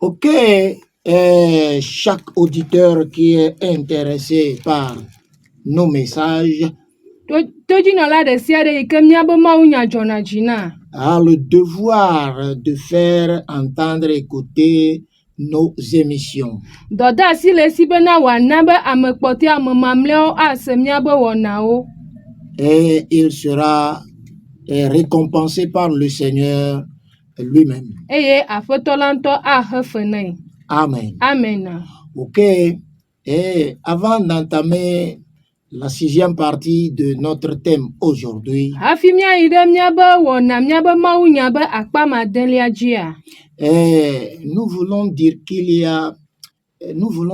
Ok, chaque auditeur qui est intéressé par nos messages Tojinola de sia de ike miabe mawu nya dzɔna dzi na. a le devoir de faire entendre et écouter nos émissions. Dɔda asi le esi bena wòana be ame kpɔtɔe ame mamlɛawo ase miabe wɔnawo. Et il sera récompensé par le Seigneur lui-même. Eye aƒetɔ la ŋutɔ axe fe nɛ. Amen. Amen. Ok, et avant d'entamer la 6e partie de notre thème aujourd'hui, Hafi miayi ɖe miabe wɔna miabe mawunya be akpa madelia dzia. nous voulons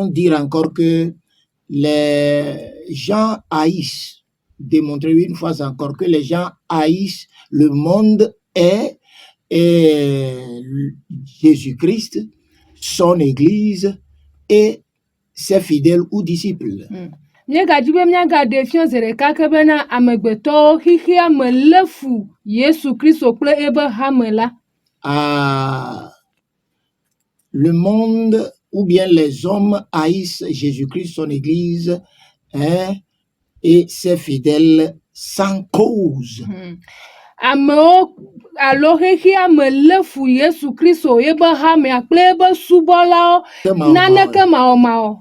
dire encore que les gens haïssent, démontrer une fois encore que les gens haïssent le monde et Jésus-Christ, son Église et ses fidèles ou disciples. Míegadzi be míagaɖe fia zi ɖeka ke bena amegbetɔwo xixia me lé fu Yesu Kristo kple ebe hame la. Le monde ou bien les hommes haïssent Jésus-Christ, son Église et ses fidèles sans cause. Amewo alo xixia me lé fu Yesu Kristo ebe hamea kple ebe subɔlawo naneke mawɔmawɔ.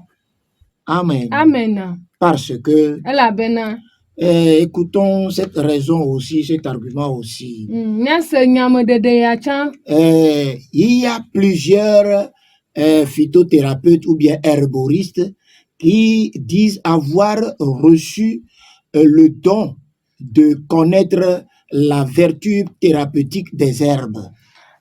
Amen. Amen. Parce que elabena écoutons cette raison aussi, cet argument aussi. Míase nyameɖeɖe ya tsã. Il y a plusieurs phytothérapeutes ou bien herboristes qui disent avoir reçu le don de connaître la vertu thérapeutique des herbes.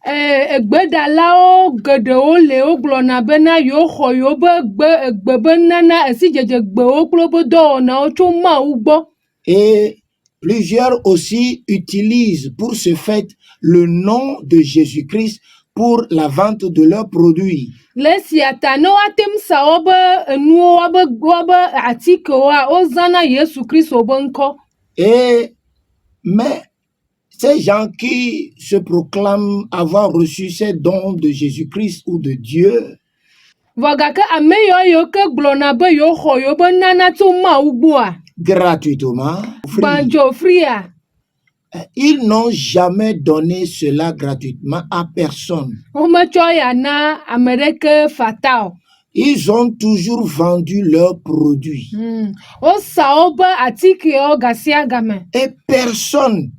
Egbedalawo geɖewo le wogblɔna bena yewoxɔ yewobe gbe be nana esi dzedze gbewo kple wobe dɔwɔnawo tso Mawu gbɔ. Et plusieurs aussi utilisent pour ce fait le nom de Jésus-Christ pour la vente de leurs produits. Le esia ta ne woatem sa wobe enuwo wobe atikewoa wozãna Yesu Kristo be ŋkɔ. Mais ces gens qui se proclament avoir reçu ces dons de Jésus-Christ ou de Dieu, vɔgake ame yiwo ke gblɔna be yewoxɔ yewobe nana tso Mawu gbɔa, gratuitement, banjo fria, ils n'ont jamais donné cela gratuitement à personne. wometsɔ ya na ame ɖeke fata o. Ils ont toujours vendu leurs produits. Wosa wobe atikewo ga sia game. Et personne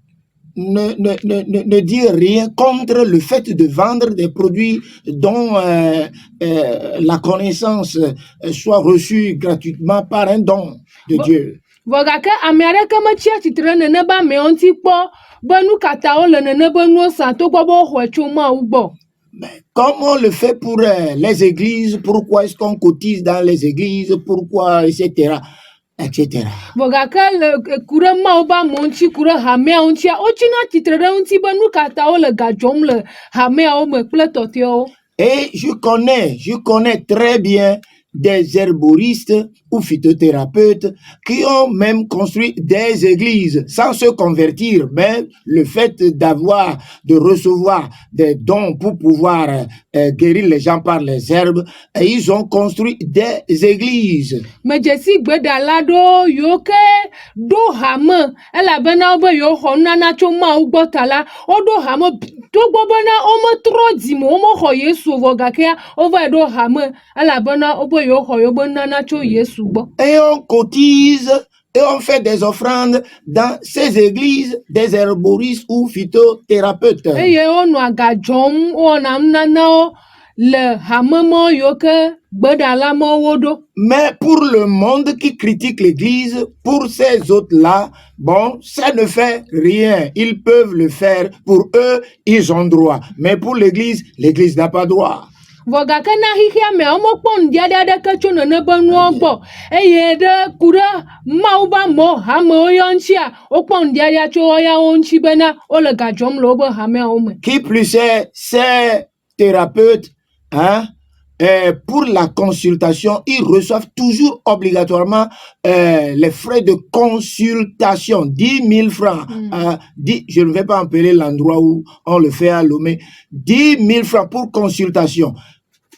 ne dit rien contre le fait de vendre des produits dont la connaissance soit reçue gratuitement par un don de Dieu. Vɔgake ame aɖeke metsi atsitre nene be amewo ŋuti kpɔ be nu katãwo le nene be nuwo sa togbɔ be woxɔe tso Mawu gbɔ. Mais comme on le fait pour les églises, pourquoi est-ce qu'on cotise dans les églises, pourquoi, etc. etc. Vɔgake le ku ɖe Mawu be amewo ŋuti ku ɖe hameawo ŋutia wotsina atsitre ɖe ŋuti be nu katãwo le ga dzɔm le hameawo me kple tɔtɔewo. Et je connais très bien des herboristes ou phytothérapeutes qui ont même construit des églises sans se convertir, mais le fait de recevoir des dons pour pouvoir guérir les gens par les herbes, et ils ont construit des églises. Medzesi gbedala ɖo yiwo ke ɖo hame elabena wobe yewoxɔ nunana tso Mawu gbɔ ta la, woɖo hame togbɔ bena wometrɔ dzi me womexɔ Yesu vɔ gakea wova ɖo hame elabena wobe yewoxɔ yewobe nunana tso Yesu gbɔ. Et on cotise et on fait des offrandes dans ces églises des herboristes ou phytothérapeutes. Eye wonɔa ga dzɔm wɔna nunanawo le hamemɔ yiwo ke gbedala mɔwo ɖo. Mais pour le monde qui critique l'église, pour ces autres-là, bon, ça ne fait rien. Ils peuvent le faire. Pour eux, ils ont droit. Mais pour l'église, l'église n'a pas droit. Vɔgake na xixia mea womekpɔ nuɖiaɖi aɖeke tso nene be nuwo gbɔ eye ɖe ku ɖe Mawu be amewo hamewo ya ŋutia wokpɔ nuɖiaɖia tso woyawo ŋuti bena wole ga dzɔm le wobe hameawo me. Qui plus est, ces thérapeutes, pour la consultation, ils reçoivent toujours obligatoirement les frais de consultation, 10 000 francs. Je ne vais pas appeler l'endroit où on le fait à Lomé. 10 000 francs pour consultation.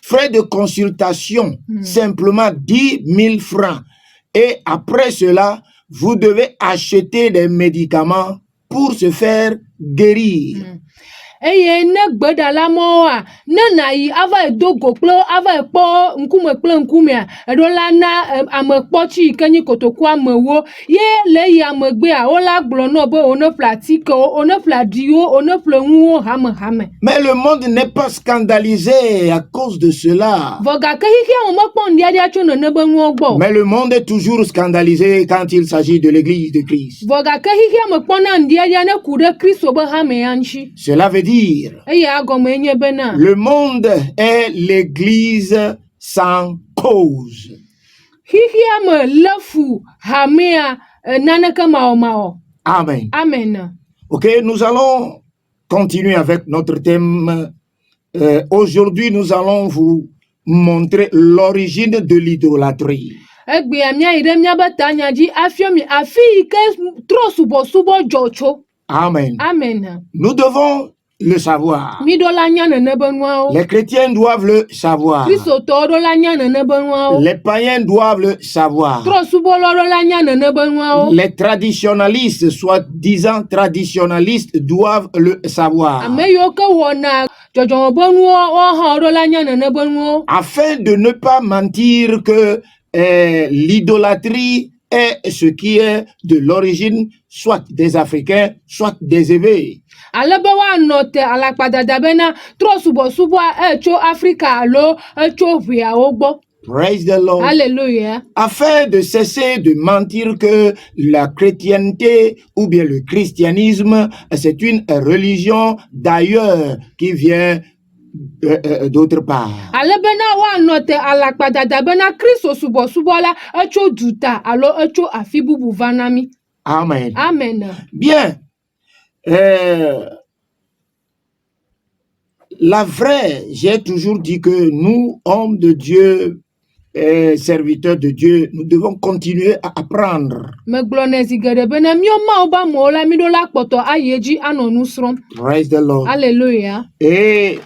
frais de consultation, simplement 10 000 francs. Et après cela, vous devez acheter des médicaments pour se faire guérir. eye ne gbedala moa ne na yi ava do go kple ava kpɔ nkume kple nkumea eɖo la na amekpɔtsi ke nyi kotoku amewo ye le yi amegbea wola gblɔ nɔ be one ƒle atikewo one ƒle aɖiwo one ƒle ŋuwo hamehame. Mais le monde n'est pas scandalisé à cause de cela. Vɔ gake xixia mo mekpɔ nuɖiaɖia tso nene be nuwo gbɔ. Mais le monde est toujours scandalisé quand il s'agit de l'église de Christ. Vɔ gake xixia me kpɔna nuɖiaɖia ne ku ɖe Kristo be hamea ŋuti. Cela veut dire Eye agɔme nye bena le monde est l'église sans cause. xixia me le fu hamea naneke mawɔmawɔ. Amen. Amen. Ok, nous allons continuer avec notre thème. Aujourd'hui, nous allons vous montrer l'origine de l'idolâtrie. Egbea miayi ɖe miabe tanya dzi afiɔ mi afi yi ke trɔ subɔsubɔ dzɔ tso. Amen. Amen. Nous devons le savoir. Mi ɖo la nya nene be nuawo. Les chrétiens doivent le savoir. Kristotɔwo ɖo la nya nene be nuawo. Les païens doivent le savoir. Trɔsubɔlawo ɖo la nya nene be nuawo. Les traditionalistes, soi-disant traditionalistes, doivent le savoir. Ame yiwo ke wɔna dzɔdzɔme be nuwo woawo hã ɖo la nya nene be nuwo. Afin de ne pas mentir que l'idolâtrie est ce qui est de l'origine soit des Africains, soit des Hébreux. Ale be woanɔ te alakpadada bena trɔsubɔsubɔa etso Afrika alo etso ʋeawo gbɔ. Praise the Lord. Alléluia. Afin de cesser de mentir que la chrétienté ou bien le christianisme, c'est une religion d'ailleurs qui vient d'autre part. Ale bena woanɔ te alakpadada bena Kristo subɔsubɔla etso duta alo etso afi bubu va na mi. Amen. Amen. Bien. La vraie, j'ai toujours dit que nous, hommes de Dieu, serviteurs de Dieu, nous devons continuer à apprendre. Megblɔ ne zi geɖe bena mío mawo be amewo la mi ɖo la kpɔtɔ ayi edzi anɔ nu srɔ̃m. Praise the Lord. Alléluia. Et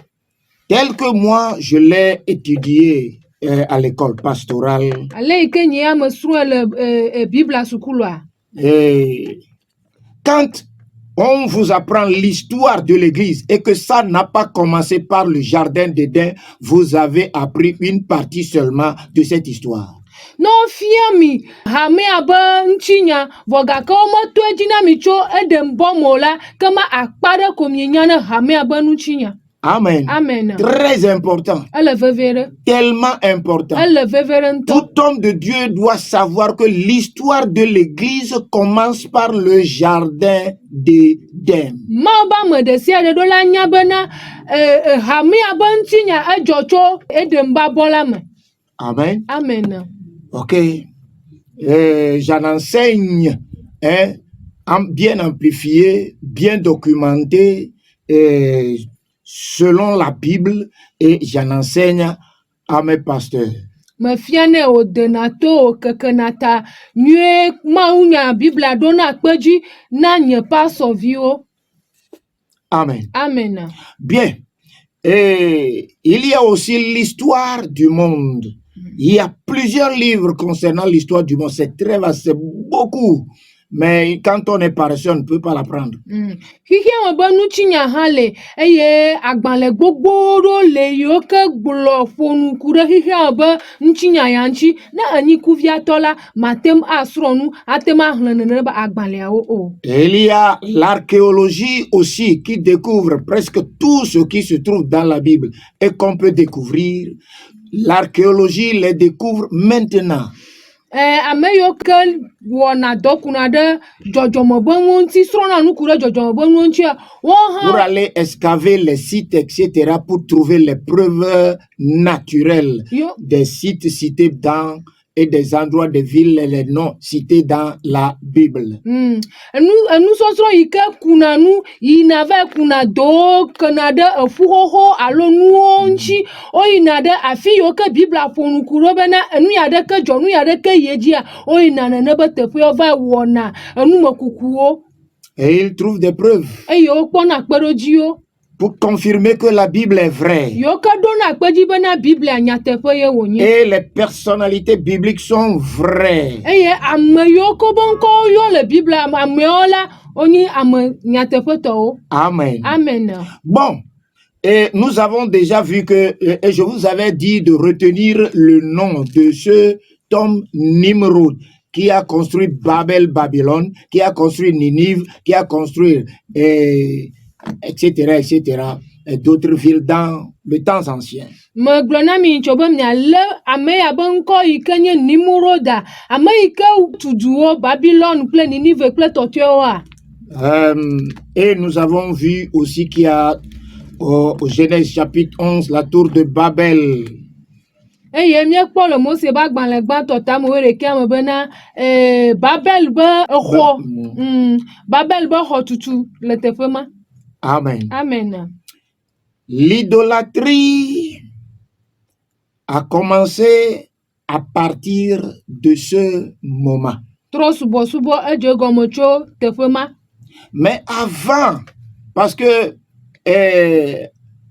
tel que moi, je l'ai étudié à l'école pastorale, Ale yi ke nye ame srɔ̃e le Biblia sukulua. et quand on vous apprend l'histoire de l'église et que ça n'a pas commencé par le jardin d'Éden, vous avez appris une partie seulement de cette histoire. No fia mi hamea be ŋutinya vɔ gake wometo edzi na mi tso Edenbɔ me la ke ma akpa ɖe ko mienya ne hamea be ŋutinya. Amen. Amen. Très important. Ele veve ɖe. Tellement important. Ele veve ɖe ŋutɔ. Tout homme de Dieu doit savoir que l'histoire de l'église commence par le jardin d'Éden. Mawo be ame ɖe sia ɖe ɖo la nya bena hamea be ŋutinya edzɔ tso Edenbabɔ la me. Amen. Amen. Ok. J'en enseigne, bien amplifié, bien documenté, selon la Bible, et j'en enseigne à mes pasteurs. Mefia ne wòdena to wòkekena ta nyuie mawunya Biblia ɖo na kpedzi na nye pastorviwo. Amen. Amen. Bien. Et il y a aussi l'histoire du monde. Il y a plusieurs livres concernant l'histoire du monde. C'est très vaste, c'est beaucoup. Mais quand on est paresseux, on ne peut pas l'apprendre. Xixia me be ŋutinya hã le eye agbalẽ gbogbo ɖewo le yiwo ke gblɔ ƒonuku ɖe xixia me be ŋutinya ya ŋuti ne anyikuviatɔ la matem asrɔ̃ nu atem axlẽ nene be agbalẽawo o. Et il y a l'archéologie aussi qui découvre presque tout ce qui se trouve dans la Bible et qu'on peut découvrir. L'archéologie les découvre maintenant. Ame yiwo ke wɔna dɔkuna ɖe dzɔdzɔme be nuwo ŋuti srɔ̃na nuku ɖe dzɔdzɔme be nuwo ŋutia wohã. Pour aller excaver les sites, etc., pour trouver les preuves naturelles des sites cités dans et des endroits des villes et les noms cités dans la Bible. Enusɔsrɔ̃ yi ke kuna nu yina va kuna do kena ɖe eƒuxoxo alo nuwo ŋuti woyina ɖe afi yiwo ke Biblia ƒo nuku ɖo bena enu ya ɖe ke dzɔ nu ya ɖe ke yi edzia woyina nene be teƒewo va wɔna enumekukuwo. Et ils trouvent des preuves. Eye wokpɔna kpeɖodziwo. pour confirmer que la Bible est vraie. Yo ke ɖona kpedzi bena Biblia nyateƒe ye wònye. Et les personnalités bibliques sont vraies. Eye ame yiwo ke be ŋkɔwo yɔ le Biblia amewo la wonye ame nyateƒetɔwo. Amen. Amen. Bon, et nous avons déjà vu que, et je vous avais dit de retenir le nom de ce homme Nimrod qui a construit Babylone, qui a construit Ninive, qui a construit, etc., et d'autres villes dans le temps ancien. Megblɔ na mi tso be mialé ame ya be ŋkɔ yi ke nye Nimroda, ame yi ke tu duwo Babylone kple Ninive kple tɔtɔewoa. Et nous avons vu aussi qu'il y a au Genèse chapitre 11 la tour de Babel. Eye míekpɔ le Mose be agbalẽ gbãtɔ tame wo ɖekea me bena Babel be exɔ, Babel be xɔtutu le teƒe ma. Amen. Amen. L'idolâtrie a commencé à partir de ce moment. Trɔ subɔsubɔ edze gɔme tso teƒe ma. Mais avant, parce que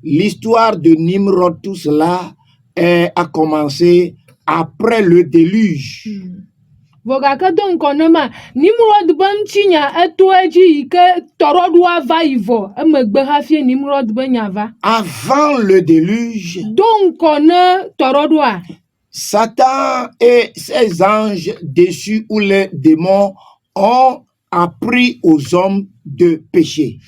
l'histoire de Nimrod, tout cela a commencé après le déluge. Vɔ gake do ŋkɔ ne ma Nimrod be ŋutinya eto edzi yi ke tɔɖɔɖoa va yi vɔ emegbe hafi Nimrod be nya va. Avant le déluge, Do ŋkɔ ne tɔɖɔɖoa. Satan et ses anges déchus ou les démons ont appris aux hommes de pécher.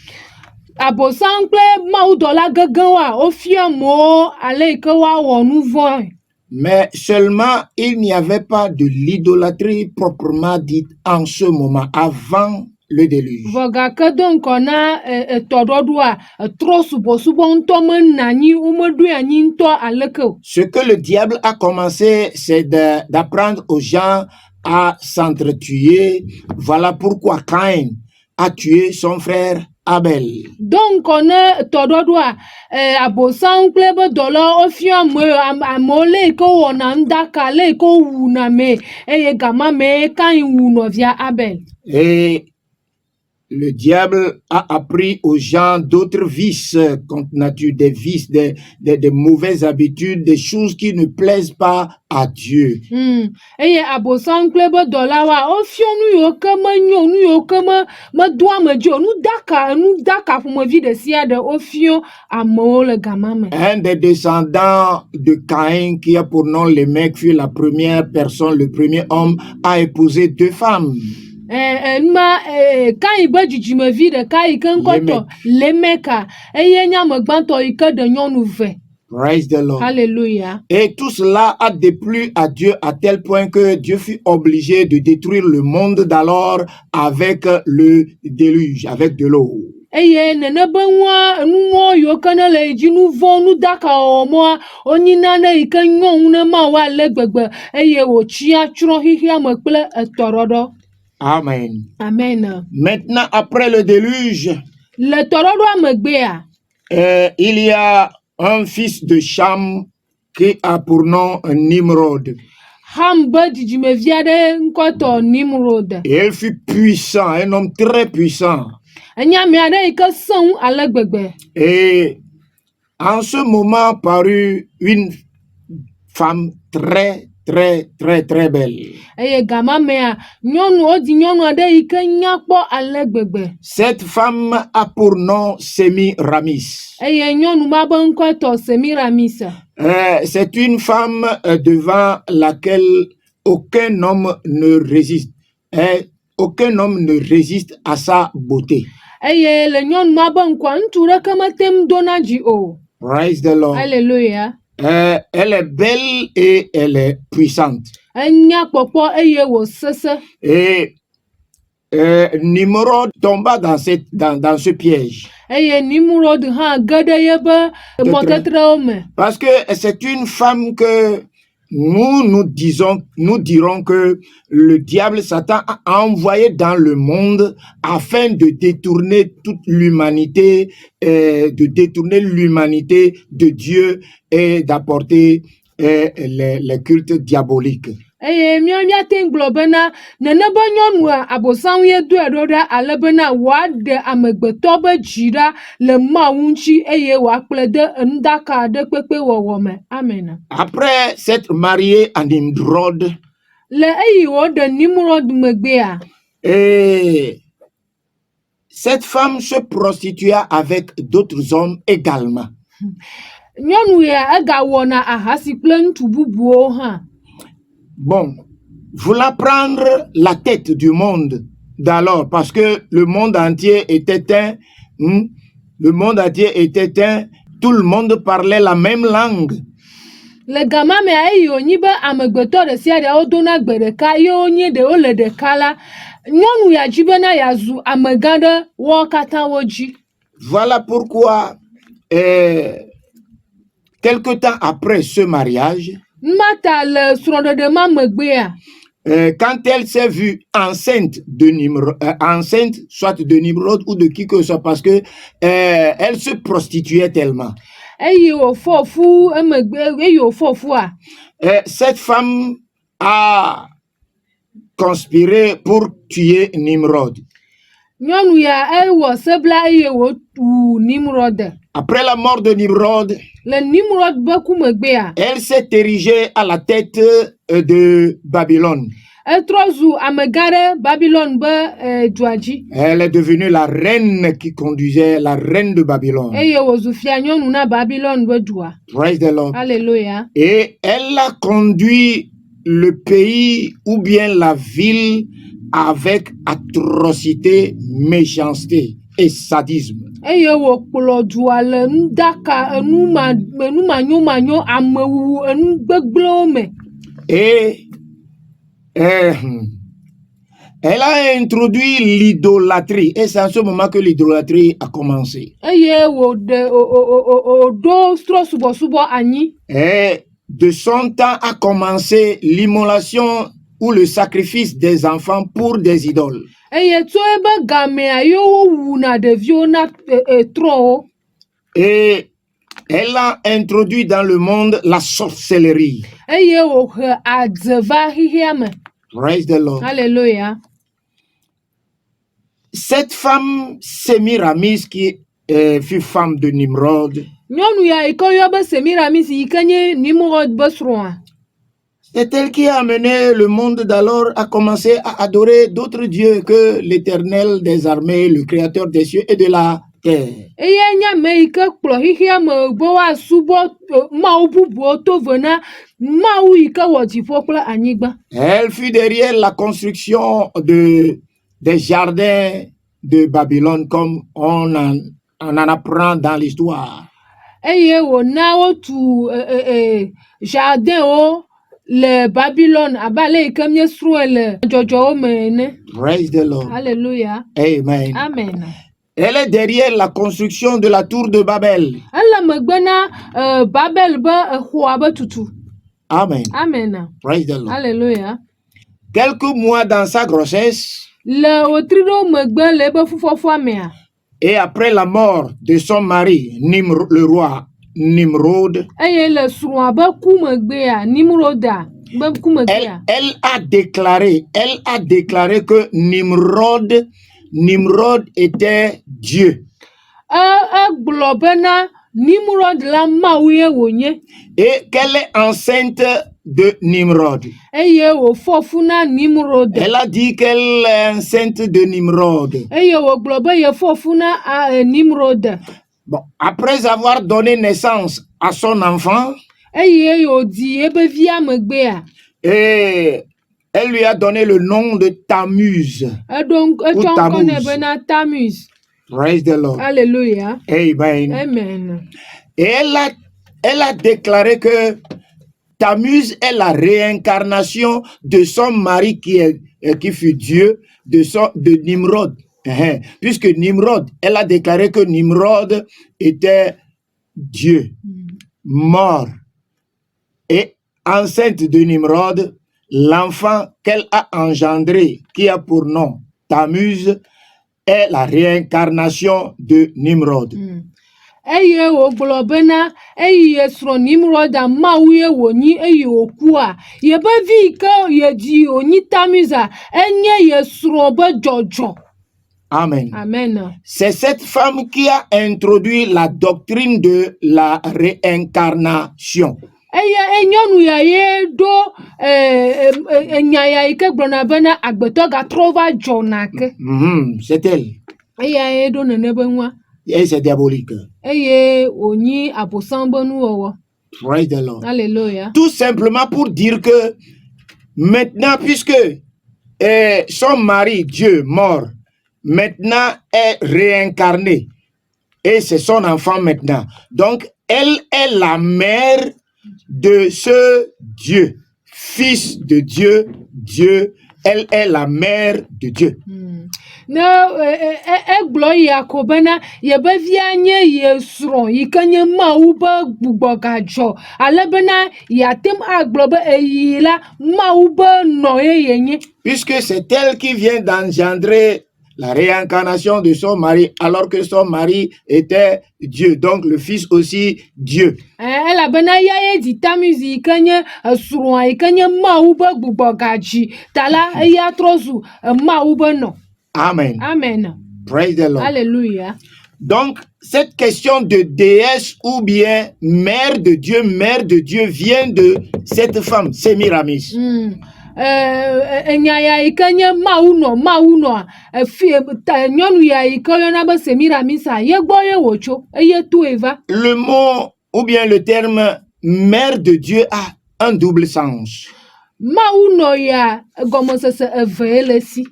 Abosam kple mawudɔla gegewoa wofia amewo ale yi ke woawɔ nu vɔ̃e. Mais seulement, il n'y avait pas de l'idolâtrie proprement dite en ce moment, avant le déluge. Vɔ gake do ŋkɔ na tɔɖɔɖoa trɔ subɔsubɔ ŋutɔ mena anyi womeɖoe anyi ŋutɔ aleke o. Ce que le diable a commencé, c'est d'apprendre aux gens à s'entretuer. Voilà pourquoi Caïn a tué son frère Abel. Do ŋkɔ ne tɔɖɔɖoa abosam kple ebe dɔlawo wofia amewo le yi ke wɔna ŋdaka le yi ke wuna me eye gama me Caïn wu nɔvia Abel. Et le diable a appris aux gens d'autres vices contre nature, des vices, des mauvaises habitudes, des choses qui ne plaisent pas à Dieu. Eye abosam kple ebe dɔlawoa wofia nu yiwo ke menyo, nu yiwo ke medo ame dzi o, nu daka ƒomevi ɖe sia ɖe wofia amewo le gama me. Un des descendants de Caïn qui a pour nom Lémec fut la première personne, le premier homme à épouser 2 femmes. Caïn be dzidzimevi ɖeka yi ke ŋkɔ tɔ Lemeka eye nye ame gbãtɔ yi ke ɖe nyɔnu 2. Praise the Lord. Alléluia. Et tout cela a déplu à Dieu à tel point que Dieu fut obligé de détruire le monde d'alors avec le déluge, avec de l'eau. Eye nene be nuwo yiwo ke ne le dzi nu vɔ nu daka wɔwɔ mɔa wonyi nane yi ke nyɔ ŋu ne ma wa le gbegbe eye wòtsia tsrɔ̃ xixia me kple tɔɖɔɖɔ. Amen. Amen. Maintenant, après le déluge, Le tɔɖɔɖɔa megbea, il y a un fils de Cham qui a pour nom Nimrod. Ham be dzidzimevi aɖe ŋkɔ tɔ Nimrod. Et il fut puissant, un homme très puissant. Enye ame aɖe yi ke sẽ ŋu ale gbegbe. Et en ce moment parut une femme très belle. Eye gama mea nyɔnuwo di nyɔnu aɖe yi ke nya kpɔ ale gbegbe. Cette femme a pour nom Semiramis. Eye nyɔnu ma be ŋkɔ tɔ Semiramis. C'est une femme devant laquelle aucun homme ne résiste. Aucun homme ne résiste à sa beauté. Eye le nyɔnu ma be ŋkɔa ŋutsu ɖeke metem dona dzi o. Praise the Lord. Alléluia. Elle est belle et elle est puissante. Enya kpɔkpɔ eye wò sese. Et Nimrod tomba dans ce piège. Eye Nimrod hã ge ɖe yebe mɔtetrewo me. Parce que c'est une femme que nous dirons que le diable Satan a envoyé dans le monde afin de détourner toute l'humanité, de Dieu et d'apporter les cultes diaboliques. eye míate ŋgblɔ bena nene be nyɔnua abosam ye doe ɖo ɖa ale bena wòaɖe amegbetɔ be dzi ɖa le Mawu ŋuti eye wòakplɔe de enuɖaka aɖe kpekpe wɔwɔ me. Amen. Après s'être marié à Nimrod, Le eyi wòɖe Nimrod megbea, et cette femme se prostitua avec d'autres hommes également. nyɔnu ya egawɔna ahasi kple ŋutsu bubuwo hã. Bon, voulant prendre la tête du monde d'alors, parce que le monde entier était éteint, le monde entier était éteint, tout le monde parlait la même langue. Le gama mea eyi wònyi be amegbetɔ ɖe sia ɖe wodona gbe ɖeka ye wonye ɖewo le ɖeka la, nyɔnu ya dzi bena yeazu amegã ɖe woawo katã wo dzi. Voilà pourquoi, quelque temps après ce mariage, Mata le srɔ̃ɖeɖe ma megbea, quand elle s'est vue enceinte de Nimrod, enceinte soit de Nimrod ou de qui que ce soit, parce que elle se prostituait tellement. eyi wòfɔ fu emegbe eyi wòfɔ fua, Cette femme a conspiré pour tuer Nimrod. nyɔnu ya ewɔ sebla eye wòtu Nimrod. Après la mort de Nimrod, Le Nimrod be ku megbea, elle s'est érigée à la tête de Babylone. etrɔ zu amegã ɖe Babylone be dua dzi. Elle est devenue la reine qui conduisait, la reine de Babylone. Eye wòzu fia nyɔnu na Babylone be dua. Praise the Lord. Alléluia. Et elle a conduit le pays ou bien la ville avec atrocité, méchanceté et sadisme. Eye wòkplɔ dua le nuɖaka enumanyomanyo amewuwu enugbegblẽwo me. Et elle a introduit l'idolâtrie. Et c'est à ce moment que l'idolâtrie a commencé. Eye wòɖo trɔsubɔsubɔ anyi. Et de son temps a commencé l'immolation ou le sacrifice des enfants pour des idoles. Eye tso ebe gamea ye wowuna ɖeviwo na trɔwo. Et elle a introduit dans le monde la sorcellerie. Eye wòhe adze va xixia me. Praise the Lord. Alléluia. Cette femme Sémiramis qui fut femme de Nimrod, Nyɔnu ya yi ke woyɔ be Semiramis yi ke nye Nimrod be srɔ̃a. c'est elle qui a amené le monde d'alors à commencer à adorer d'autres dieux que l'Éternel des armées, le Créateur des cieux et de la terre. Eye nye ame yi ke kplɔ xixia me be woasubɔ mawu bubuwo to ve na mawu yi ke wɔ dziƒo kple anyigba. Elle fut derrière la construction des jardins de Babylone comme on en apprend dans l'histoire. Eye wòna wotu jardinwo le Babylone abe ale yi ke míesrɔ̃e le dzɔdzɔwo me ene. Praise the Lord. Alléluia. Amen. Amen. Elle est derrière la construction de la tour de Babel. Ele megbe na Babel be exɔa be tutu. Amen. Amen. Praise the Lord. Alléluia. Quelques mois dans sa grossesse Le wotri ɖewo megbe le ebe fufɔfua mea. et après la mort de son mari, le roi Nimrod, Eye le srɔ̃a be ku megbea, Nimroda be ku megbea. elle a déclaré que Nimrod était Dieu. Egblɔ bena Nimrod la Mawu ye wònye. Et qu'elle est enceinte de Nimrod. Eye wòfɔ fu na Nimrod. Elle a dit qu'elle est enceinte de Nimrod. Eye wògblɔ be yefɔ fu na Nimrod. Bon, après avoir donné naissance à son enfant, Eye wòdi ebe via megbea. et elle lui a donné le nom de Tammuz. Etsɔ ŋkɔ nɛ bena Tammuz. Praise the Lord. Alléluia. Amen. Amen. Et elle a déclaré que Tammuz est la réincarnation de son mari qui fut Dieu, de Nimrod. Puisque Nimrod, elle a déclaré que Nimrod était Dieu, mort. Et enceinte de Nimrod, l'enfant qu'elle a engendré, qui a pour nom Tammuz, est la réincarnation de Nimrod. eye wògblɔ bena eyi esrɔ̃ Nimroda Mawu ye wònyi eye wòkua yebe vi yi ke yedzi wònyi Tamuza enye yesrɔ̃ be dzɔdzɔ. Amen. Amen. C'est cette femme qui a introduit la doctrine de la réincarnation. Eye nyɔnu ya ye ɖo enya ya yi ke gblɔna bena agbetɔ gatrɔ va dzɔna ke. C'est elle. Eya ye ɖo nene be ŋua. Et c'est diabolique. Eye wònyi Abosam be nuwɔwɔ. Praise the Lord. Alléluia. Tout simplement pour dire que maintenant, puisque son mari, Dieu, mort, maintenant est réincarné. Et c'est son enfant maintenant. Donc, elle est la mère de ce Dieu. Fils de Dieu, Dieu. Elle est la mère de Dieu. Ne egblɔ ya ko bena yebe via nye ye srɔ̃ yi ke nye Mawu be gbugbɔ gadzɔ ale bena yatem agblɔ be eyi la Mawu be nɔ ye yenye. Puisque c'est elle qui vient d'engendrer la réincarnation de son mari, alors que son mari était Dieu, donc le fils aussi Dieu. Elabena ya ye dzi Tamuzi yi ke nye srɔ̃a yi ke nye Mawu be gbugbɔ gadzi ta la eya trɔ zu Mawu be nɔ. Amen. Amen. Praise the Lord. Alléluia. Donc, cette question de déesse ou bien mère de Dieu vient de cette femme, Sémiramis. Enya ya yi ke nye Mawu nɔ nyɔnu ya yi ke yɔna be Sémiramisa ye gbɔ ye wòtso eye to eva. Le mot ou bien le terme mère de Dieu a un double sens. Mawu nɔ ya gɔmesese eve ye le si.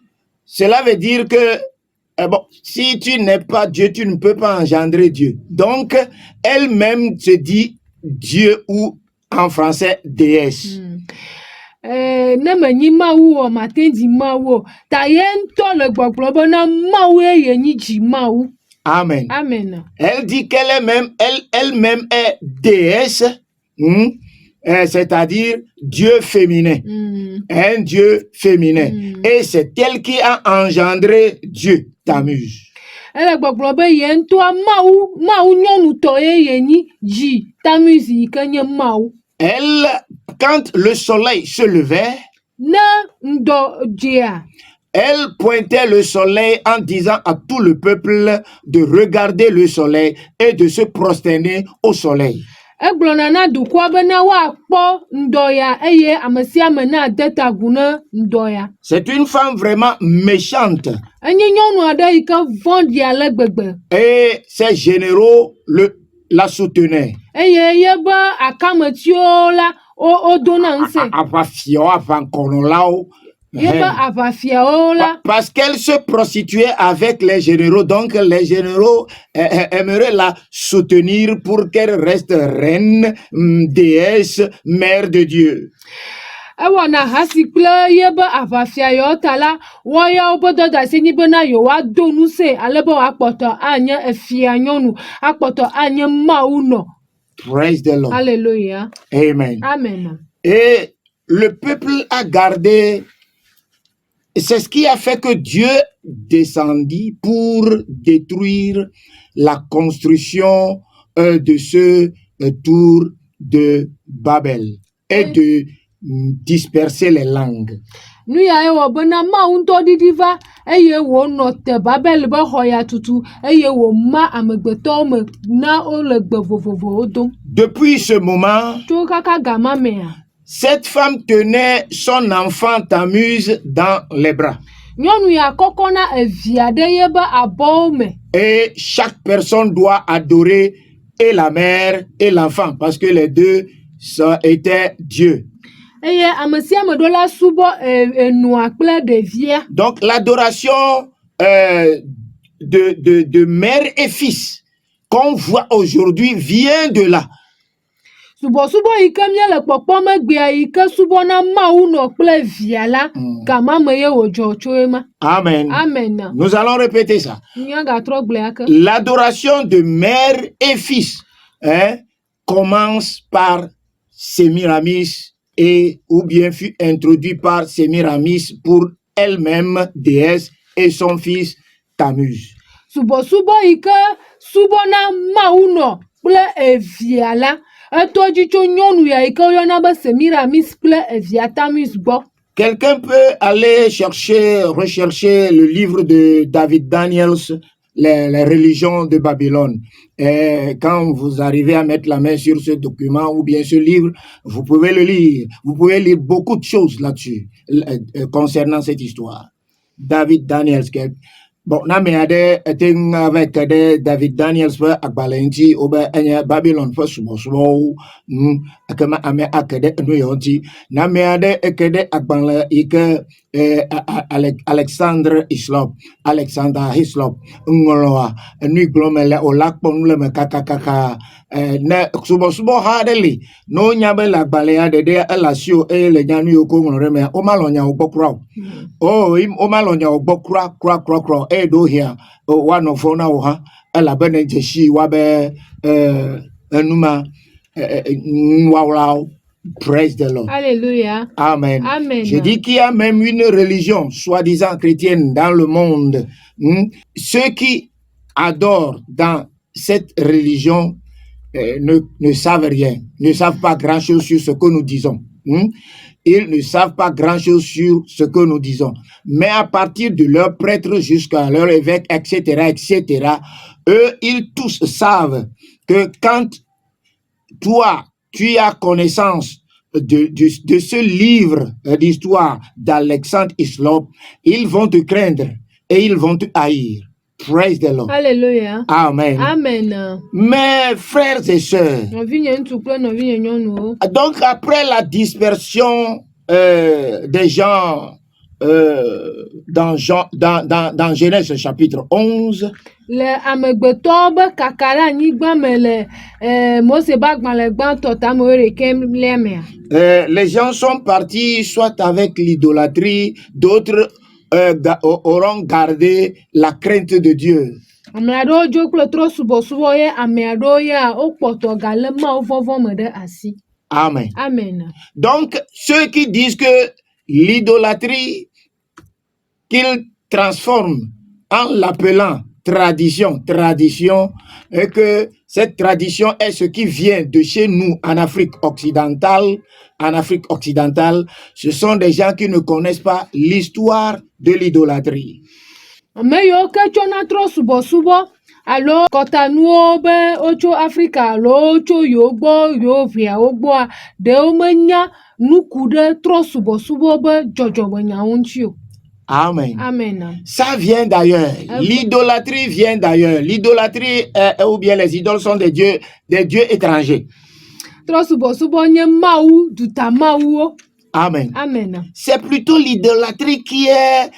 Cela veut dire que si tu n'es pas Dieu, tu ne peux pas engendrer Dieu. Donc, elle-même se dit Dieu ou en français déesse. Ne menyi Mawu o mate di Mawu o ta ye ŋutɔ le gbɔgblɔ be na Mawu ye yenyi dzi Mawu. Amen. Amen. Elle dit qu'elle-même est déesse, c'est-à-dire Dieu féminin. Un Dieu féminin. Et c'est elle qui a engendré Dieu, Tammuz. Elle gbɔgblɔ be ye ŋutɔa Mawu nyɔnutɔ ye yenyi dzi Tammuz yi ke nye Mawu. Elle, quand le soleil se levait, ne ŋdɔ dzia, elle pointait le soleil en disant à tout le peuple de regarder le soleil et de se prosterner au soleil. Egblɔna na dukɔa bena woakpɔ ŋdɔ ya eye ame sia ame na de ta gu ne ŋdɔ ya. C'est une femme vraiment méchante. Enye nyɔnu aɖe yi ke vɔ̃ɖi ale gbegbe. Et ses généraux la soutenaient. Eye yebe akametiwo la wodona ŋusẽ. Aʋafiawo, aʋakɔnɔlawo. Yebe aʋafiawo la. Parce qu'elle se prostituait avec les généraux, donc les généraux aimeraient la soutenir pour qu'elle reste reine, déesse, mère de Dieu. Ewɔna hasi kple yebe aʋafia yawo ta la woayawo be dɔdeasi nyi bena yewoado ŋusẽ ale be woakpɔtɔ anye efia nyɔnu, akpɔtɔ anye Mawu nɔ. Praise the Lord. Alléluia. Amen. Amen. Et le peuple a gardé. C'est ce qui a fait que Dieu descendit pour détruire la construction de ce tour de Babel et de disperser les langues. Nu ya ye wɔ bena Mawu ŋutɔ ɖiɖi va eye wònɔ te Babel be xɔ ya tutu eye wòma amegbetɔwo me na wole gbe vovovowo dom. Depuis ce moment, tso kaka gama mea, cette femme tenait son enfant Tammuz dans les bras. Nyɔnu ya kɔkɔna evia ɖe yebe abɔwo me. Et chaque personne doit adorer et la mère et l'enfant parce que les deux étaient Dieu. Eye ame sia ame ɖo la subɔ enua kple ɖevia. Donc l'adoration de mère et fils qu'on voit aujourd'hui vient de là. Subɔsubɔ yi ke míele kpɔkpɔm egbea yi ke subɔna Mawu nɔ kple via la gama me ye wòdzɔ tso ema. Amen. Amen. Nous allons répéter ça. Míagatrɔ gblea ke. L'adoration de mère et fils commence par Sémiramis ou bien fut introduit par Sémiramis pour elle-même déesse et son fils Tammuz. subɔsubɔ yi ke subɔna Mawu nɔ kple evia la etɔ dzi tso nyɔnu ya yi ke woyɔna be Semiramis kple evia Tamis gbɔ. Quelqu'un peut aller rechercher le livre de David Daniels, les religions de Babylone. Et quand vous arrivez à mettre la main sur ce document ou bien ce livre, vous pouvez le lire. Vous pouvez lire beaucoup de choses là-dessus concernant cette histoire. David Daniels, bon, na me ade eting avec David Daniels for agbalenti oba enya Babylon for subo akama ame akede no yonti na me ade ekede agbala ike Alexander Hislop ngoloa nu glomele olakpon le me kakakaka na subo hadeli no nyabe la gbalea de elasio e le nyanu yoko ngore me o malonya ogbokro o malonya ogbokro kra do here one of na wo ha la bene jeshi wa be enuma wow. Praise the Lord. Alléluia. Amen. Amen. Je dis qu'il y a même une religion soi-disant chrétienne dans le monde. Ceux qui adorent dans cette religion ne savent rien, ne savent pas grand-chose sur ce que nous disons. Ils ne savent pas grand-chose sur ce que nous disons. Mais à partir de leur prêtre jusqu'à leur évêque, etc., eux, ils tous savent que quand toi, tu as connaissance de ce livre d'histoire d'Alexandre Hislop, ils vont te craindre et ils vont te haïr. Praise the Lord. Alléluia. Amen. Amen. Mes frères et sœurs, donc après la dispersion des gens dans Genèse chapitre 11, les gens sont partis soit avec l'idolâtrie, d'autres auront gardé la crainte de Dieu. Amen. Amen. Donc, ceux qui disent que l'idolâtrie qu'ils transforment en l'appelant tradition, et que cette tradition est ce qui vient de chez nous en Afrique occidentale, ce sont des gens qui ne connaissent pas l'histoire de l'idolâtrie. Alors, kɔtanuwo be wotso Afrika alo wotso yewo gbɔ yewo ʋiawo gbɔa, ɖewo menya nuku ɖe trɔsubɔsubɔ be dzɔdzɔmenyawo ŋuti o. Amen. Amen. Ça vient d'ailleurs. L'idolâtrie vient d'ailleurs. L'idolâtrie ou bien les idoles sont des dieux étrangers. Trɔsubɔsubɔ nye mawu dutamawuwo. Amen. Amen. C'est plutôt l'idolâtrie qui est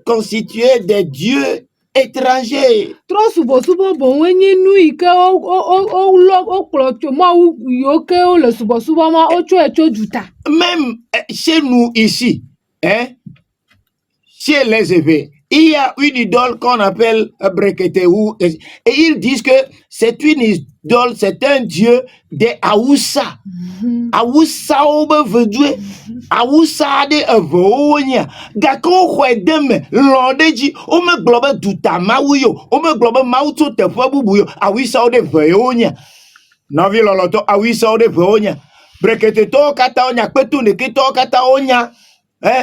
constituée des dieux étrangers. Trɔsubɔsubɔ boŋ nye nu yi ke wokplɔ tso mawu yiwo ke wole subɔsubɔ ma wotsoe tso duta. Même chez nous ici, chez les évêques, il y a une idole qu'on appelle Breketewu, et ils disent que c'est une idole, c'est un dieu des Aoussa. Aoussa obe vedue, Aoussa de evonia. Gako kwedeme londeji, ome globe duta mawuyo, ome globe mauto te fabubuyo, Aoussa de veonia. Novi loloto Aoussa de veonia. Breketeto kata onya kpetu ne kito kata onya.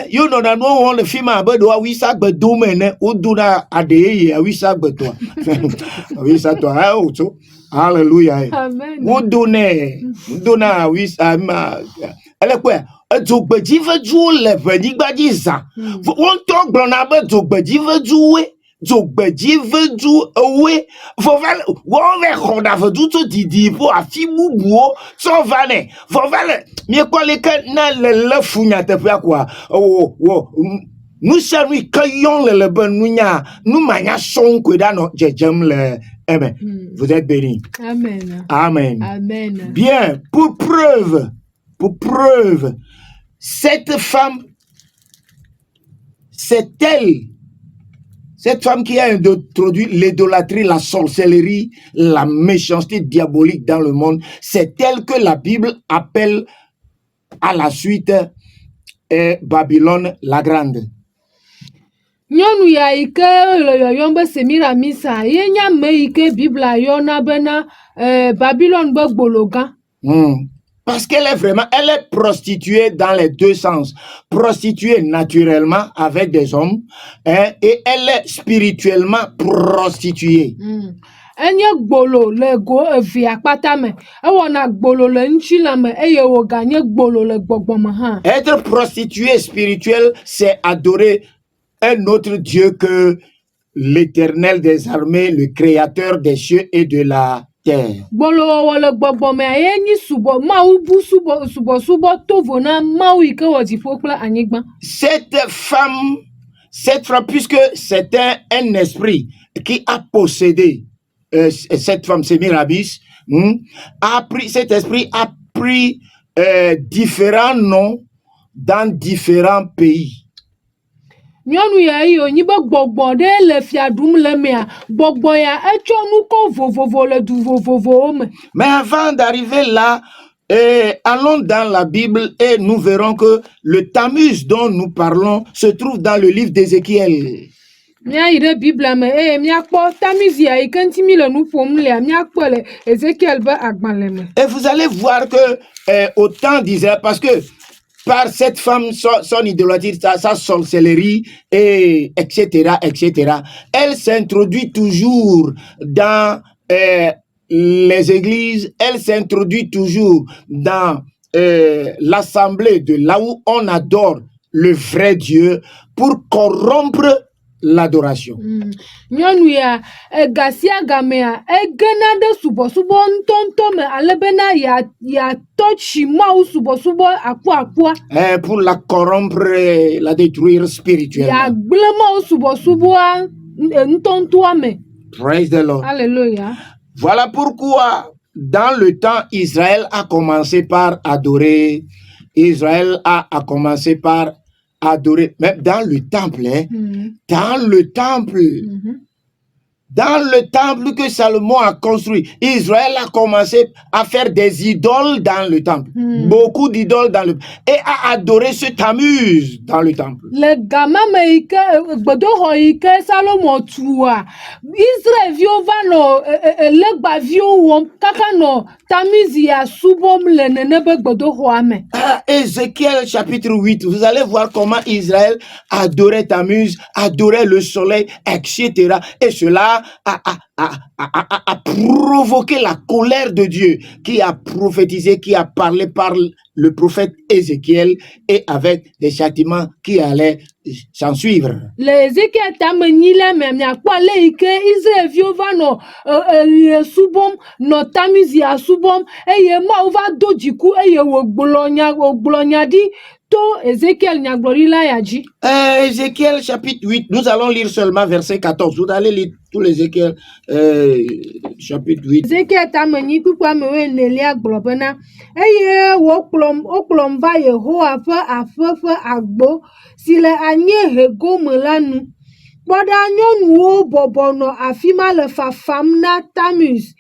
You know that no one the film about do we say but do men who do that a day we say but to we say to also hallelujah. Amen. Who do na we ma ele kwa zogbeji veju le venigbaji za won to gbona be zogbeji veju zogbeji veju owe vovel wo ve khoda veju to didi po afi bubuo so vane vovel mi ko le ka na le funya te fa kwa nous savons que le ben nous mania son que dans jejem le amen. Vous êtes bénis. Amen. Amen. Amen. Bien, pour preuve, cette femme, c'est elle, cette femme qui a introduit l'idolâtrie, la sorcellerie, la méchanceté diabolique dans le monde, c'est elle que la Bible appelle à la suite Babylone la Grande. Nyɔnu ya yi ke le yɔyɔm be Semiramisa ye nye ame yi ke Bibla yɔna bena Babylone be gbologa. Parce qu'elle est vraiment, elle est prostituée dans les deux sens. Prostituée naturellement avec des hommes, hein, et elle est spirituellement prostituée. Enye gbolo le go evi akpata me. Ewɔna gbolo le ŋtsi me eye wòganye gbolo le gbɔgbɔ me hã. Être prostituée spirituelle, c'est adorer un autre Dieu que l'Éternel des armées, le Créateur des cieux et de la terre. Gbolo wɔwɔ le gbɔgbɔ me ye nyi subɔ Mawu bu subɔ tovo na Mawu yi ke wɔ dziƒo kple anyigba. Cette femme, puisque c'est un esprit qui a possédé cette femme, Sémiramis, cet esprit a pris différents noms dans différents pays. Nyɔnu ya yi wònyi be gbɔgbɔ ɖe le fia ɖum le mea, gbɔgbɔ ya etsɔ nukɔ vovovo le du vovovowo me. Mais avant d'arriver là, allons dans la Bible et nous verrons que le Tammuz dont nous parlons se trouve dans le livre d'Ézéchiel. Mia yi ɖe Biblia me eye miakpɔ Tammuz ya yi ke ŋuti mi le nu ƒom lea miakpɔ le Ézéchiel be agbalẽ me. Et vous allez voir que au temps d'Israël, parce que par cette femme, son idolâtrie, sa sorcellerie, et etc., elle s'introduit toujours dans les églises, elle s'introduit toujours dans l'assemblée de là où on adore le vrai Dieu pour corrompre l'adoration. Nyɔnu ya ega sia gamea egena ɖe subɔsubɔ ŋutɔŋutɔ me ale bena yeatɔ tsi Mawu subɔsubɔ akua. Pour la corrompre, la détruire spirituellement. Yeagblẽ Mawu subɔsubɔa ŋutɔŋutɔa me. Praise the Lord. Alléluia. Voilà pourquoi dans le temps Israël a commencé par adorer. Israël a commencé par adorer, même dans le temple, dans le temple. Dans le temple que Salomon a construit, Israël a commencé à faire des idoles dans le temple. Beaucoup d'idoles dans le temple. Et à adorer ce Tammuz dans le temple. Le gama me yi ke gbedoxɔ yi ke Salomon tua, Israelviwo va nɔ legbaviwo wɔm kaka nɔ Tammuz ya subɔm le nene be gbedoxɔa me. Ézéchiel chapitre 8, vous allez voir comment Israël adorait Tammuz, adorait le soleil, etc. Et cela a provoqué la colère de Dieu qui a prophétisé, qui a parlé par le prophète Ézéchiel et avec des châtiments qui allaient s'en suivre. Le Ézéchiel tame nyi le me miakpɔ le yi ke Israelviwo va nɔ subɔm nɔ Tammuz ya subɔm eye Mawu va do dziku eye wògblɔ nya ɖi to Ézéchiel nyagblɔɖila ya dzi. Ézéchiel chapitre 8, nous allons lire seulement verset 14. Vous allez lire tout l'Ézéchiel chapitre 8. Ézéchiel tame nyi kpukpua me woenelia gblɔ bena eye wokplɔm va Yehowa ƒe aƒe ƒe agbo si le anyiehe gome la nu. Kpɔɖa nyɔnuwo bɔbɔ nɔ afi ma le fafam na Tammuz.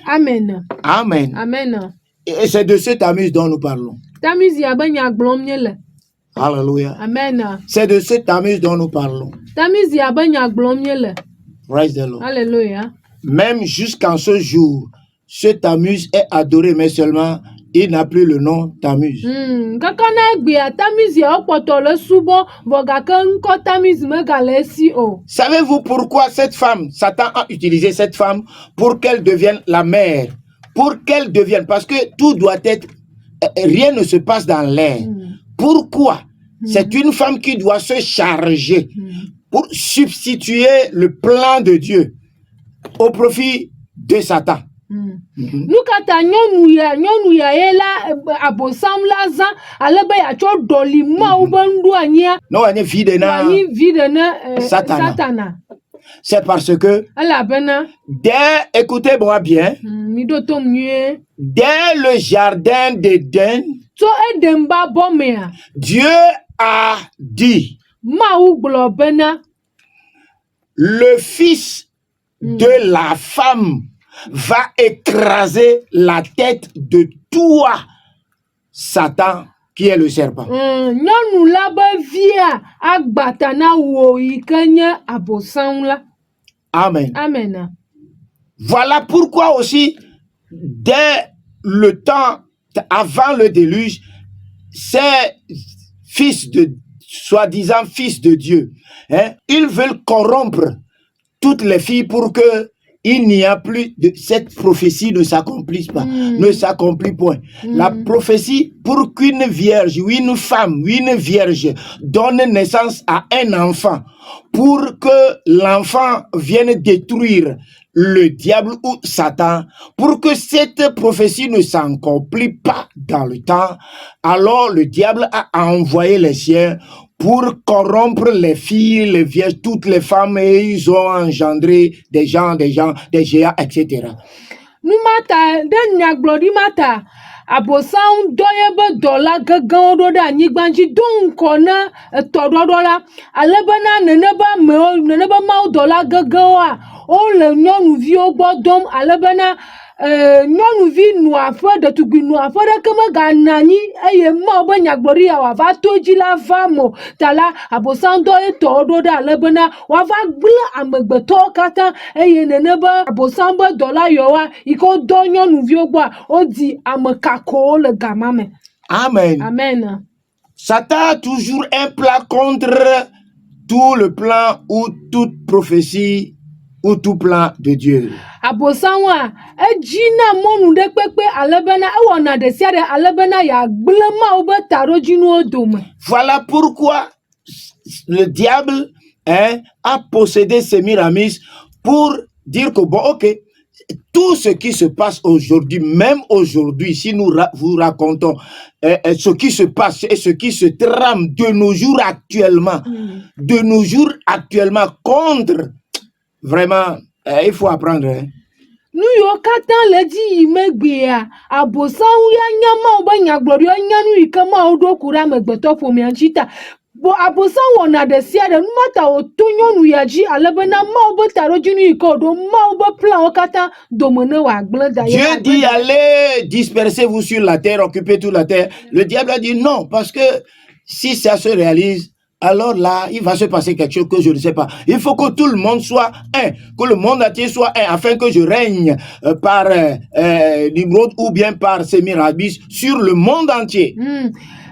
Amen. Amen. Amen. Et c'est de ce Tammuz dont nous parlons. Tammuz ya be nya gblɔm miele. Alléluia. Amen. C'est de ce Tammuz dont nous parlons. Tammuz ya be nya gblɔm miele. Praise the Lord. Alléluia. Même jusqu'en ce jour, ce Tammuz est adoré, mais seulement il n'a plus le nom Tammuz. Kaka na egbea Tammuz ya wokpɔtɔ le subɔ vɔ gake ŋkɔ Tammuz megale esi o. Savez-vous pourquoi cette femme, Satan a utilisé cette femme pour qu'elle devienne la mère? Pour qu'elle devienne, parce que tout doit être, rien ne se passe dans l'air. Pourquoi? C'est une femme qui doit se charger pour substituer le plan de Dieu au profit de Satan. Nukata nyɔnu ya ye la abosam la zã ale be yatsɔ ɖɔli Mawu be nuɖoanyia. Non, on est vide na Satana. C'est parce que Elabena écoutez-moi bien, mi ɖo tom nyuie. dès le jardin d'Éden, Tso Eden ba bɔ mea, Dieu a dit, Mawu gblɔ bena le fils de la femme va écraser la tête de toi, Satan, qui est le serpent. Nyɔnu la be via agbata na wo yi ke nye abosam la. Amen. Amen. Voilà pourquoi aussi, dès le temps, avant le déluge, ces fils de, soi-disant fils de Dieu, hein, ils veulent corrompre toutes les filles pour que il n'y a plus de cette prophétie ne s'accomplisse pas, ne s'accomplit point. La prophétie pour qu'une vierge ou une femme ou une vierge donne naissance à un enfant, pour que l'enfant vienne détruire le diable ou Satan, pour que cette prophétie ne s'accomplit pas dans le temps, alors le diable a envoyé les siens pour corrompre les filles, les vierges, toutes les femmes, et ils ont engendré des gens, des géants, etc. Numata de nyagbodi mata abosam doye be dola gagawo do da anyigbanji don kona tododo la alebana neneba me neneba ma dola gagawo a o le nyɔnuviwo gbɔ dom alebana nyɔnuvi nuaƒe ɖetugbi nuaƒe ɖeke megana anyi eye mawo be nyagbɔɖi ya wòava to dzi la va mo ta la abosam dɔ etɔwo ɖo ɖe alebena wòava gblẽ amegbetɔwo katã eye nene be abosam be dɔla yewoa yi ke wodɔ nyɔnuviwo gbɔa wodi ame kakowo le gama me. Amen. Amen. Satan a toujours un plan contre tout le plan ou toute prophétie ou tout plan de Dieu. Abosanwa ejina monu de pepe alebena ewona de sia de alebena ya gblema obe tarojinu odome. Voilà pourquoi le diable a possédé Sémiramis pour dire que bon, ok, tout ce qui se passe aujourd'hui, même aujourd'hui, si nous vous racontons ce qui se passe et ce qui se trame de nos jours actuellement, contre, vraiment, il faut apprendre. Nu yo kata le di megbea abosan ya nyama oba nyagbori nyanu ikama odo kura megbeto fomianchita bo abosan wona de sia de mata o tonyonu ya ji alebena ma obo tarojinu ikodo ma obo plan o kata domene wa gble da Dieu dit allez dispersez-vous sur la terre, occupez toute la terre. Le diable a dit non, parce que si ça se réalise, alors là, il va se passer quelque chose que je ne sais pas. Il faut que tout le monde soit un, que le monde entier soit un, afin que je règne par Nimrod ou bien par Sémiramis sur le monde entier.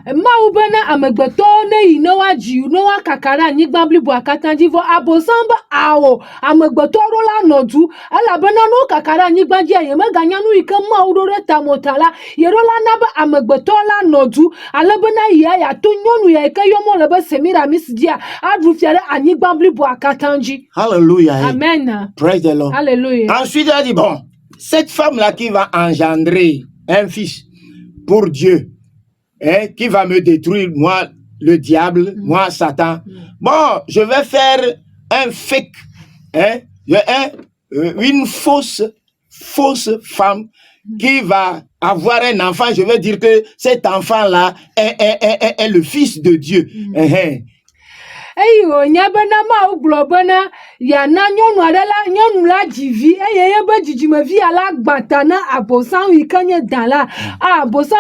Mawu bena amegbeto ne yi ne wa dzi ne wa kakara anyigba blibo akatanji vo abosan be awo amegbeto ro la nodu elabena no kakara anyigba dzi ye meganya nu ike mawu do re tamotala ye ro la na be amegbeto la nodu alebena ya to nyonu ya ike yomo le be Semiramis dzi adru fia re anyigba blibo akatanji. Hallelujah. Amen. Praise the Lord. Hallelujah. Ensuite, il a dit bon, cette femme là qui va engendrer un fils pour Dieu, qui va me détruire, moi, le diable, moi, Satan. Bon, je vais faire un fake, une fausse femme qui va avoir un enfant. Je vais dire que cet enfant-là est le fils de Dieu. Eyo nyabena ma uglobena ya na nyonu adala nyonu la jivi eye yebe jijimevi ala gbantana abosan ikanye dala abosan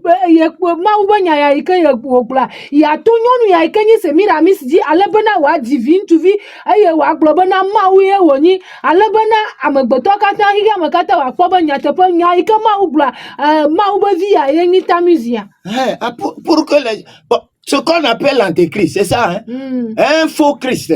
be ye ma ubenya ya ikanye gbogla ya to nyonu ya ikanye Semiramis di alebena wa jivi ntuvi eye wa globena ma uye woni alebena amegbeto kata higa makata wa kpobe nyatepe nya ike ma ubla ma ubevi ya ye ni tamuzia pour que les ce qu'on appelle l'antéchrist, c'est ça, hein? Un faux Christ.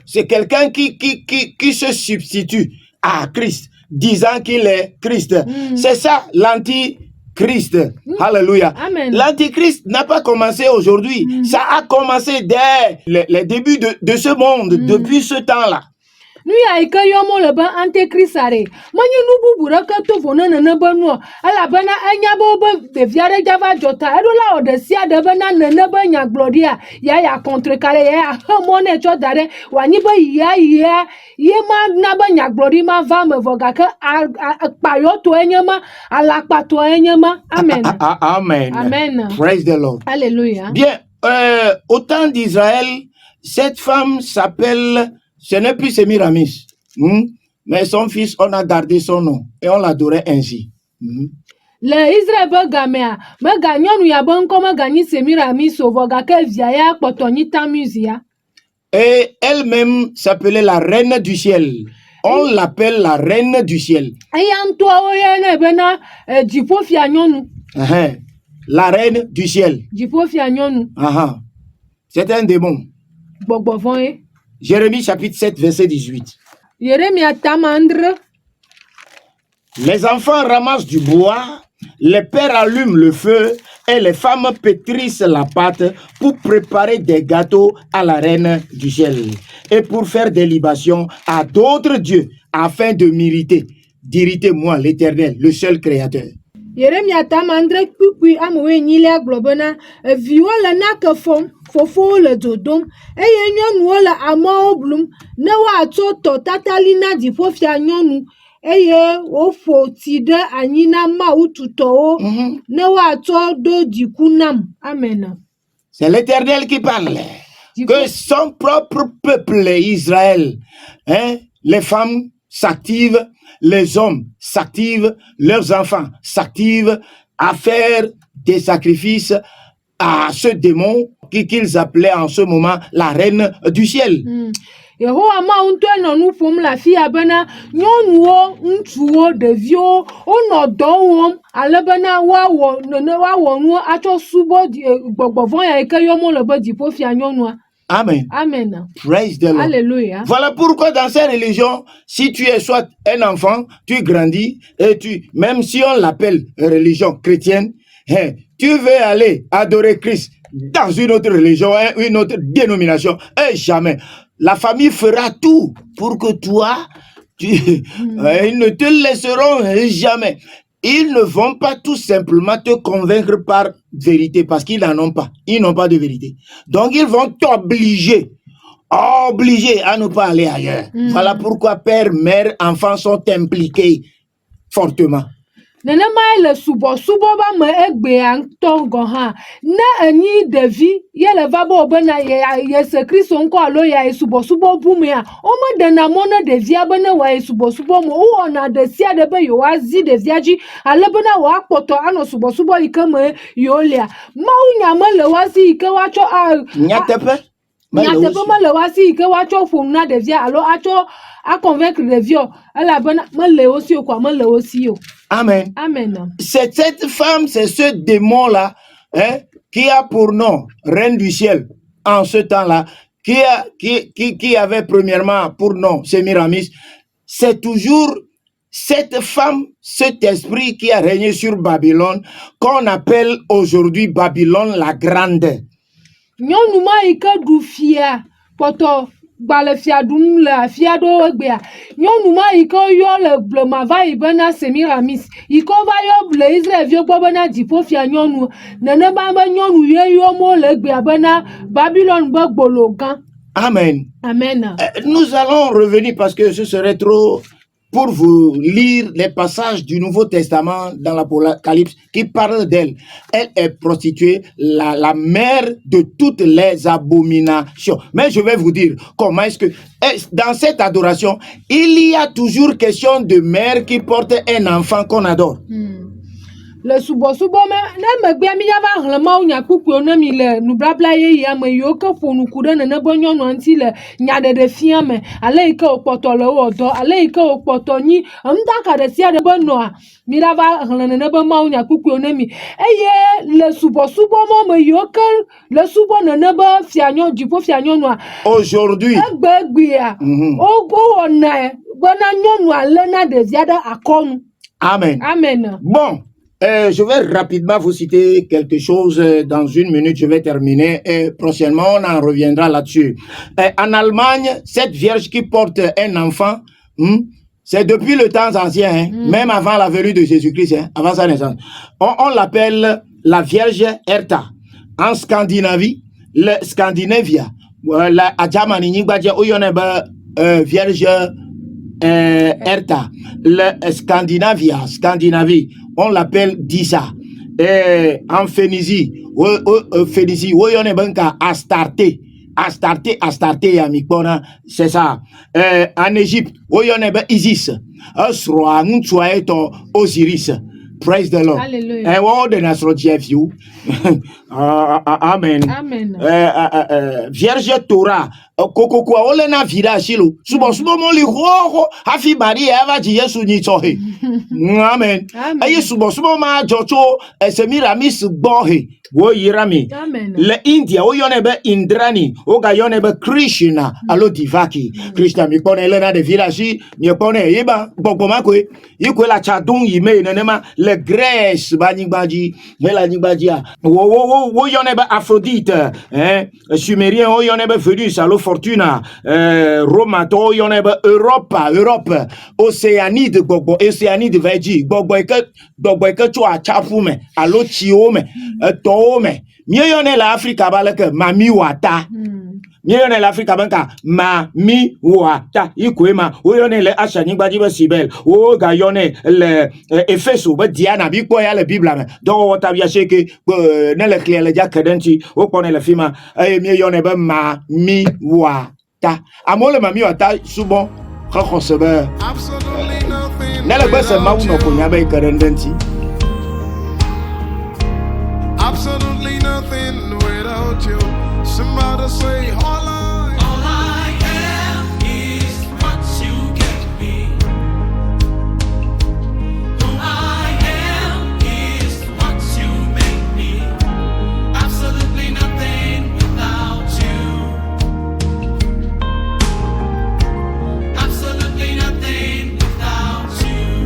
C'est quelqu'un qui se substitue à Christ, disant qu'il est Christ. C'est ça, l'antichrist. Alléluia. L'antichrist n'a pas commencé aujourd'hui. Ça a commencé dès les débuts de ce monde, depuis ce temps-là. Nu ya ike yomo le be antekrisare manyi nu bubu reke to vone nene be nu ala bena enya be devia de java jota edola odesia de bena nene be nyaglodia ya contrecarrer ya homone cho dare wani be ya ye ma na be nyaglodi ma va me voga ke payo to enyama ala pato enyama. Amen. Amen. Amen. Praise the Lord. Alléluia. Bien, au temps d'Israël, cette femme s'appelle, ce n'est plus Sémiramis, mais son fils, on a gardé son nom et on l'adorait ainsi. Le Israël be gamea, me ganyonu ya be nko me ganyi Semiramis ovo gake via ya kpoto nyi tamuzia. Et elle-même s'appelait la reine du ciel. On l'appelle la reine du ciel. Eya nto oye ne be na jipofia nyonu. La reine du ciel. Jipofia nyonu. C'est un démon. Bogbovon e. Jérémie chapitre 7 verset 18. Yeremia tamandre. Les enfants ramassent du bois, les pères allument le feu et les femmes pétrissent la pâte pour préparer des gâteaux à la reine du ciel et pour faire des libations à d'autres dieux afin de d'irriter moi l'éternel, le seul créateur. Yeremia tamandre kpukui amowe nyile globena viwo le nake fom fofo le dodom eye nyɔnuwo le amewo blum ne woatso tɔ tatali na dziƒofia nyɔnu eye wofo tsi ɖe anyi na Mawu tutɔwo ne woatsɔ ɖo dziku nam. Amen. C'est l'Éternel qui parle. Que son propre peuple Israël, les femmes s'activent, les hommes s'activent, leurs enfants s'activent à faire des sacrifices à ce démon qu'ils appelaient en ce moment la reine du ciel. Yehowa Mawu ŋutɔ nɔ nu ƒom le afi ya bena nyɔnuwo, ŋutsuwo, ɖeviwo wonɔ dɔ wɔm ale bena woawɔ nuwo atsɔ subɔ gbɔgbɔ vɔ̃ ya ke yɔm wole be dziƒofia nyɔnua. Amen. Amen. Praise the Lord. Alléluia. Voilà pourquoi dans ces religions, si tu es soit un enfant, tu grandis et même si on l'appelle religion chrétienne, tu veux aller adorer Christ dans une autre religion, une autre dénomination, et jamais. La famille fera tout pour que toi, ils ne te laisseront jamais. Ils ne vont pas tout simplement te convaincre par vérité parce qu'ils n'en ont pas. Ils n'ont pas de vérité. Donc, ils vont t'obliger à ne pas aller ailleurs. Voilà pourquoi père, mère, enfants sont impliqués fortement. Nenema le subo ba me egbea ŋutɔ gɔ hã ne enyi ɖevi ye le va be wòbena ye Kristo ŋkɔ alo ya subo bumea wome ɖena mɔ ne ɖevia be ne wòayi subo me wowɔna ɖe sia ɖe be yewoazi ɖevia dzi ale bena wòakpɔtɔ anɔ subo yi ke me yewolia. Mawu nya mele woasi yi ke woatsɔ nyateƒe mele woasi yi ke woatsɔ ƒo nu na ɖevia alo atsɔ aconvaincre ɖevia elabena mele wosi o kwa mele wosi o. Amen. Amen. C'est cette femme, c'est ce démon-là qui a pour nom reine du ciel en ce temps-là, qui avait premièrement pour nom Semiramis. C'est toujours cette femme, cet esprit qui a régné sur Babylone, qu'on appelle aujourd'hui Babylone la Grande. Nyɔnuma yi ke ɖu fia kpɔtɔ gbale fia ɖum le afia ɖewo egbea nyɔnuma yi ke yɔ le blema va yi bena Semiramis yi ke va yɔ le Israelviwo gbɔ bena dziƒofia nyɔnu nenema be nyɔnu ye yɔm wole egbea bena Babylone be gbolo gã. Amen. Amen. Nous allons revenir parce que ce serait trop pour vous lire les passages du Nouveau Testament dans l'Apocalypse qui parlent d'elle. Elle est prostituée, la mère de toutes les abominations. Mais je vais vous dire comment est-ce que dans cette adoration, il y a toujours question de mère qui porte un enfant qu'on adore. Le subo me ne megbea mi ya va hle Mawu nya kpukpuo ne mi le nublabla yeyea me yiwo ke ƒo nuku ɖe nene be nyɔnua ŋuti le nyaɖeɖe fia me ale yi ke wòkpɔtɔ le wɔ dɔ ale yi ke wòkpɔtɔ nyi ŋdaka ɖe sia ɖe be nɔa mi la va hle nene be Mawu nya kpukpuo ne mi eye le subo me yiwo ke le subo nene be dziƒofia nyɔnua aujourd'hui egbea wowɔnae bena nyɔnua léna ɖevia ɖe akɔnu. Amen. Amen. Bon. Je vais rapidement vous citer quelque chose. Dans une minute, je vais terminer. Et prochainement, on en reviendra là-dessus. En Allemagne, cette vierge qui porte un enfant, c'est depuis le temps ancien, même avant la venue de Jésus-Christ, avant sa naissance. On l'appelle la Vierge Herta. En Scandinavie, le Scandinavia, la Germanie, Vierge Herta, le Scandinavie, on l'appelle Disa. Et en Phénicie, on appelle Astarte, c'est ça. En Égypte, on appelle Isis. Osiris. Praise the Lord. Hallelujah. And all the Nasro Jeff Amen. Amen. Vierge Torah. Kokoko ole na vira shilo. Subo moli ho hafi bari eva ji Yesu ni tohe. Amen. Aye subo ma jocho esemira mis bohe. Wo yirami. Amen. Le India o yonebe Indrani o ga yonebe Krishna alo divaki. Krishna mi pone elena de village mi pone yeba gbogbo makwe. Yikwe la chadun yime nenema le Grèce banigbaji la nigbaji a. Wo yonebe Aphrodite hein Sumérien o yonebe Vénus alo Fortuna Roma to yonebe Europe Océanide gbogbo Océanide veji gbogbo eke to a chafume alo chiome me mieux yone la Afrique baleke mami wata mieux yone la Afrique banka mami wata ikwema o yone le ashani gbaji be sibel o ga yone le Efeso be Diana bi ko ya le Bible me do wata bia sheke ne le clear le jakadenti o pone le fima mieux yone be mami wata amole mami wata subo khosebe ne le bese ma uno ko nya be kadenti. Absolutely nothing without you. Somebody say, holla.